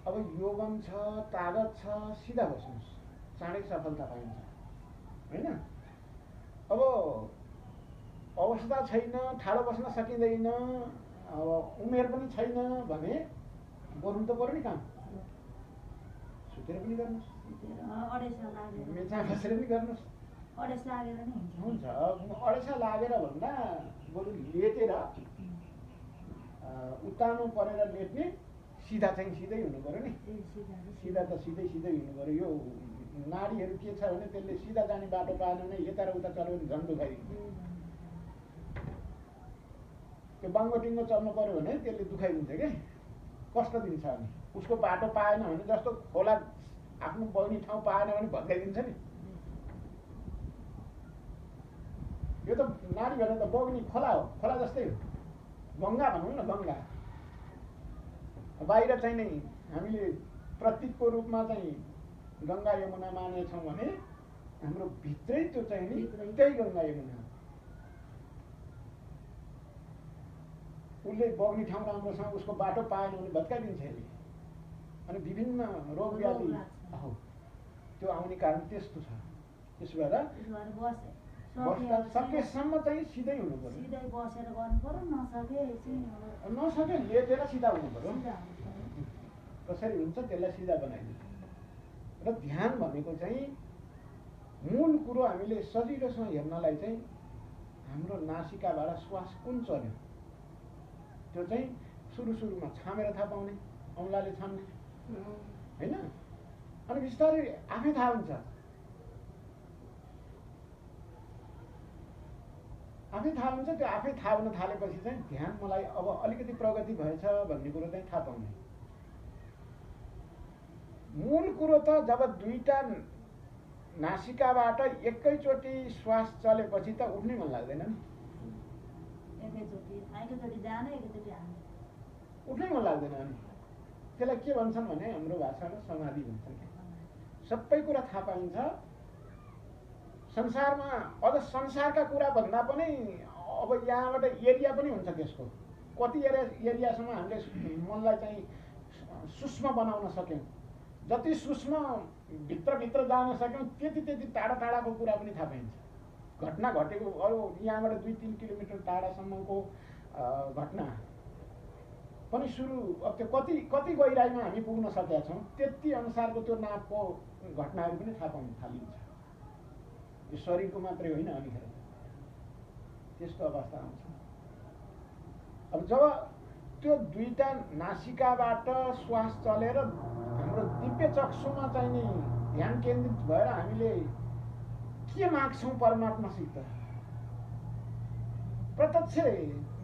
अब यौवन छ, तागत छ, सिधा बस्नुहोस्, चाँडै सफलता पाइन्छ होइन। अब अवस्था छैन, ठाडो बस्न सकिँदैन, अब उमेर पनि छैन भने गर्नु त पर्यो नि काम। सुतेर पनि गर्नुहोस्, मेचा बसेर पनि गर्नुहोस्, हुन्छ। अडेसा लागेर भन्दा बरु लेटेर उत्तानो परेर लेट्ने, सिधा चाहिँ सिधै हुनु पर्यो नि। सिधा त सिधै हिँड्नु पर्यो। यो नाडीहरू के छ भने त्यसले सिधा जाने बाटो पाएन भने यता र उता चल्यो भने झन् दुखाइदिन्छ। त्यो बाङ्गोटिङ्गो चल्नु पर्यो भने त्यसले दुखाइदिन्छ कि, कष्ट दिन्छ। अनि उसको बाटो पाएन भने, जस्तो खोला आफ्नो बग्ने ठाउँ पाएन भने भत्काइदिन्छ नि। यो त नाडी भने त बग्ने खोला हो, खोला जस्तै हो, गङ्गा भनौँ न, गङ्गा। बाहिर चाहिँ नै हामीले प्रतीकको रूपमा चाहिँ गङ्गा यमुना मानेछौँ भने हाम्रो भित्रै त्यो चाहिँ नि त्यही गङ्गा यमुना। उसले बग्ने ठाउँ राम्रोसँग उसको बाटो पाएन भने भत्काइदिन्छ यसले। अनि विभिन्न रोग व्याधि त्यो आउने कारण त्यस्तो छ। त्यसो भएर सकेसम्म चाहिँ सिधै हुनु पर्यो, नसके लेटेर सिधा हुनु पर्यो। कसरी हुन्छ त्यसलाई सिधा बनाइदिन्छ। र ध्यान भनेको चाहिँ मूल कुरो हामीले सजिलोसँग हेर्नलाई चाहिँ हाम्रो नासिकाबाट श्वास कुन चल्यो त्यो चाहिँ सुरुमा छामेर थाहा पाउने, औँलाले छाम्ने होइन। अनि बिस्तारै आफै थाहा हुन्छ। त्यो आफै थाहा हुन थालेपछि चाहिँ ध्यान मलाई अब अलिकति प्रगति भएछ भन्ने कुरो चाहिँ थाहा पाउने। मूल कुरो त जब दुईटा नासिकाबाट एकैचोटि श्वास चलेपछि त उठ्नै मन लाग्दैन नि। उठ्नै मन लाग्दैन। अनि त्यसलाई के भन्छन् भने हाम्रो भाषामा समाधि भन्छन्। सबै कुरा थाहा पाइन्छ संसारमा। अझ संसारका कुरा भन्दा पनि अब यहाँबाट एरिया पनि हुन्छ त्यसको। कति एरियासम्म हामीले मनलाई चाहिँ सूक्ष्म बनाउन सक्यौँ, जति सूक्ष्म भित्र जान सक्यौँ त्यति टाढाको कुरा पनि थाहा पाइन्छ। घटना घटेको अरू यहाँबाट 2-3 किलोमिटर टाढासम्मको घटना पनि सुरु अब त्यो कति गहिराइमा हामी पुग्न सकेका छौँ त्यति अनुसारको त्यो नापको घटनाहरू पनि थाहा पाउन थालिन्छ। यो शरीरको मात्रै होइन, अनिखेर त्यस्तो अवस्था आउँछ। अब जब त्यो दुईटा नासिकाबाट श्वास चलेर हाम्रो दिव्य चक्षुमा चाहिँ नि ध्यान केन्द्रित भएर हामीले के माग्छौँ परमात्मासित, प्रत्यक्ष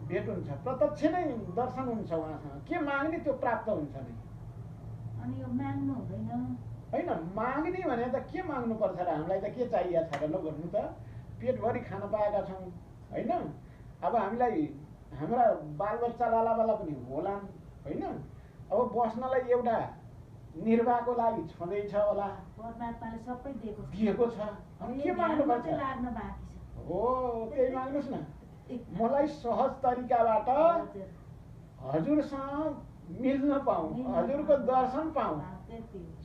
भेट हुन्छ, प्रत्यक्ष नै दर्शन हुन्छ उहाँसँग। के माग्ने त्यो प्राप्त हुन्छ नि। अनि यो माग्नु हुँदैन होइन। माग्ने भने त के माग्नुपर्छ र, हामीलाई त के चाहिएको छ र, ल भन्नु त। पेटभरि खान पाएका छौँ होइन। अब हामीलाई हाम्रा बालबच्चा लालाबाला पनि होलान् होइन। अब बस्नलाई एउटा निर्वाहको लागि छँदैछ होला, परमात्माले सबै दिएको छ। के माग्नुपर्छ? हो त्यही माग्नुहोस् न। मलाई सहज तरिकाबाट हजुरसँग मिल्न पाऊँ, हजुरको दर्शन पाऊँ,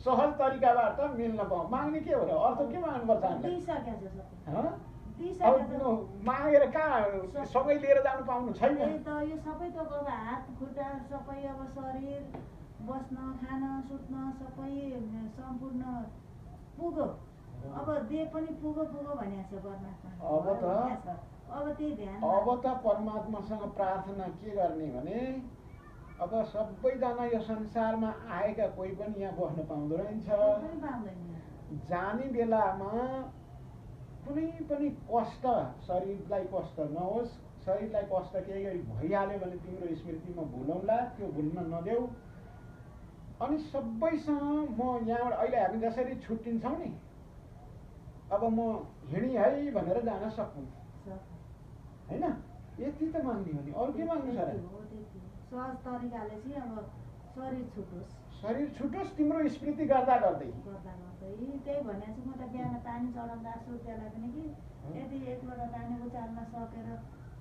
सहज तरिकाबाट मिल्न पाऊँ। माग्ने के हो र? अर्थ के माग्नुपर्छ हामीलाई? मागेर कहाँ सँगै लिएर जानु पाउनु छैन। यो सबै त अब हात खुट्टा सबै, अब शरीर बस्न खान सुत्न सबै सम्पूर्ण पुगो। अब देह पनि पुगो भनेको छ परमात्मा। अब त्यही ध्यान। अब त परमात्मासँग प्रार्थना के गर्ने भने अब सबैजना यो संसारमा आएका कोही पनि यहाँ बस्न पाउँदो रहेछ। जाने बेलामा कुनै पनि कष्ट शरीरलाई कष्ट नहोस्, शरीरलाई कष्ट केही गरी भइहाल्यो भने तिम्रो स्मृतिमा भुलौँला, त्यो भुल्न नदेऊ। अनि सबैसँग म यहाँबाट अहिले हामी जसरी छुट्टिन्छौँ नि, अब म हिँडी है भनेर जान सक्नु होइन। यति त माग्ने हो नि, अरू के माग्नु छ र? सहज तरिकाले चाहिँ अब शरीर छुटोस् तिम्रो स्मृति गर्दा गर्दै। त्यही भने चाहिँ म त बिहान पानी चढाउँदा सूर्यलाई पनि कि यदि एक लोटा पानी उचाल्न सकेर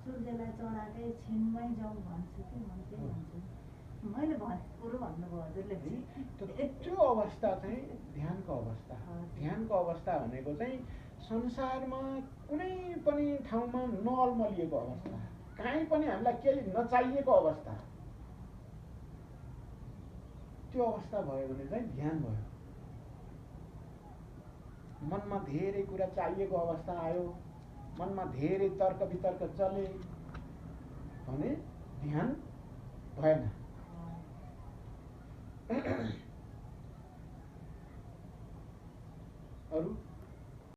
सूर्यलाई चढाएकै छिनमै जाउँ भन्छु कि म त्यही भन्छु। मैले भनेको कुरो भन्नुभयो हजुरले। त्यो अवस्था चाहिँ ध्यानको अवस्था। ध्यानको अवस्था भनेको चाहिँ संसारमा कुनै पनि ठाउँमा नअल्मलिएको अवस्था, कहीँ पनि हामीलाई केही नचाहिएको अवस्था। त्यो अवस्था भयो भने चाहिँ ध्यान भयो। मनमा धेरै कुरा चाहिएको अवस्था आयो, मनमा धेरै तर्क वितर्क चले भने ध्यान भएन।